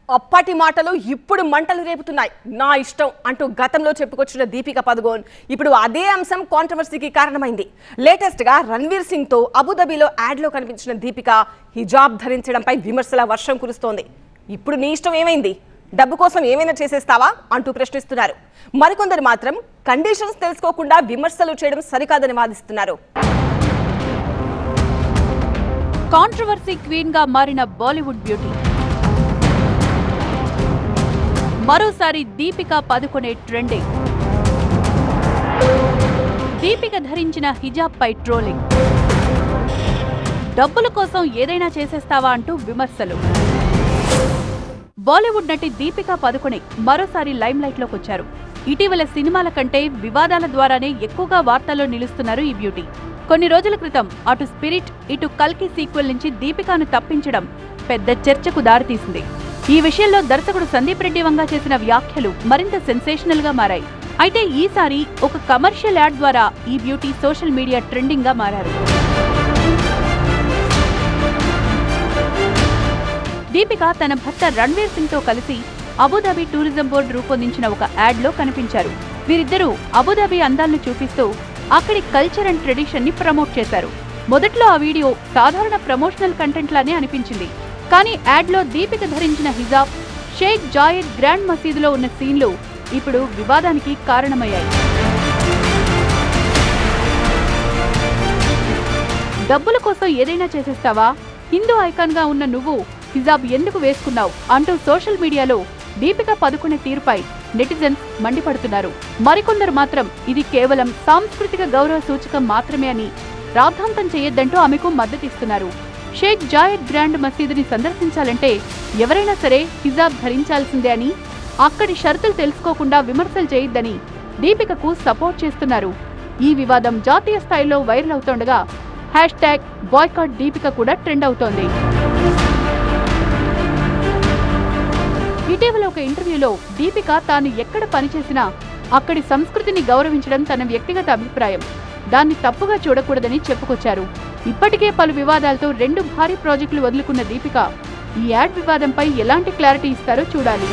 అప్పటి మాటలు ఇప్పుడు మంటలు రేపుతున్నాయి. నా ఇష్టం అంటూ గతంలో చెప్పుకొచ్చిన దీపికా పదుకోన్ ఇప్పుడు అదే అంశం కాంట్రవర్సీకి కారణమైంది. లేటెస్ట్ గా రణ్వీర్ సింగ్ తో అబుదాబిలో యాడ్ లో కనిపించిన దీపికా హిజాబ్ ధరించడంపై విమర్శల వర్షం కురుస్తోంది. ఇప్పుడు నీ ఇష్టం ఏమైంది, డబ్బు కోసం ఏమైనా చేసేస్తావా అంటూ ప్రశ్నిస్తున్నారు. మరికొందరు మాత్రం కండిషన్స్ తెలుసుకోకుండా విమర్శలు చేయడం సరికాదని వాదిస్తున్నారు. కాంట్రవర్సీ క్వీన్ గా మారిన బాలీవుడ్ బ్యూటీ మరోసారి దీపికా పదుకొనే ట్రెండింగ్. దీపిక ధరించిన హిజాబ్ పై ట్రోలింగ్, డబ్బుల కోసం ఏదైనా చేసేస్తావా అంటూ విమర్శలు. బాలీవుడ్ నటి దీపికా పదుకొనే మరోసారి లైమ్ లైట్ లోకి వచ్చారు. ఇటీవల సినిమాల కంటే వివాదాల ద్వారానే ఎక్కువగా వార్తల్లో నిలుస్తున్నారు ఈ బ్యూటీ. కొన్ని రోజుల క్రితం అటు స్పిరిట్ ఇటు కల్కి సీక్వెల్ నుంచి దీపికాను తప్పించడం పెద్ద చర్చకు దారితీసింది. ఈ విషయంలో దర్శకుడు సందీప్ రెడ్డి వంగ చేసిన వ్యాఖ్యలు మరింత సెన్సేషనల్ గా మారాయి. అయితే ఈసారి ఒక కమర్షియల్ యాడ్ ద్వారా ఈ బ్యూటీ సోషల్ మీడియా ట్రెండింగ్ గా మారారు. దీపిక తన భర్త రణ్వీర్ సింగ్ తో కలిసి అబుదాబి టూరిజం బోర్డు రూపొందించిన ఒక యాడ్ లో కనిపించారు. వీరిద్దరూ అబుదాబి అందాలను చూపిస్తూ అక్కడి కల్చర్ అండ్ ట్రెడిషన్ ని ప్రమోట్ చేశారు. మొదట్లో ఆ వీడియో సాధారణ ప్రమోషనల్ కంటెంట్ లానే అనిపించింది. కానీ యాడ్ లో దీపిక ధరించిన హిజాబ్, షేక్ జాయెద్ గ్రాండ్ మసీదులో ఉన్న సీన్లు ఇప్పుడు వివాదానికి కారణమయ్యాయి. డబ్బుల కోసం ఏదైనా చేసేస్తావా, హిందూ ఐకాన్ గా ఉన్న నువ్వు హిజాబ్ ఎందుకు వేసుకున్నావు అంటూ సోషల్ మీడియాలో దీపిక పదుకొనే తీరుపై నెటిజన్స్ మండిపడుతున్నారు. మరికొందరు మాత్రం ఇది కేవలం సాంస్కృతిక గౌరవ సూచకం మాత్రమే అని, రాద్ధాంతం చేయొద్దంటూ ఆమెకు మద్దతిస్తున్నారు. షేక్ జాయెద్ గ్రాండ్ మసీదుని సందర్శించాలంటే ఎవరైనా సరే హిజాబ్ ధరించాల్సిందే అని, అక్కడి షరతులు తెలుసుకోకుండా విమర్శలు చేయొద్దని దీపికకు సపోర్ట్ చేస్తున్నారు. ఈ వివాదం జాతీయ స్థాయిలో వైరల్ అవుతుండగా #బాయ్కాట్ దీపిక కూడా ట్రెండ్ అవుతోంది. ఇటీవల ఒక ఇంటర్వ్యూలో దీపిక తాను ఎక్కడ పనిచేసినా అక్కడి సంస్కృతిని గౌరవించడం తన వ్యక్తిగత అభిప్రాయం, దాన్ని తప్పుగా చూడకూడదని చెప్పుకొచ్చారు. ఇప్పటికే పలు వివాదాలతో 2 భారీ ప్రాజెక్టులు వదులుకున్న దీపిక ఈ యాడ్ వివాదంపై ఎలాంటి క్లారిటీ ఇస్తారో చూడాలి.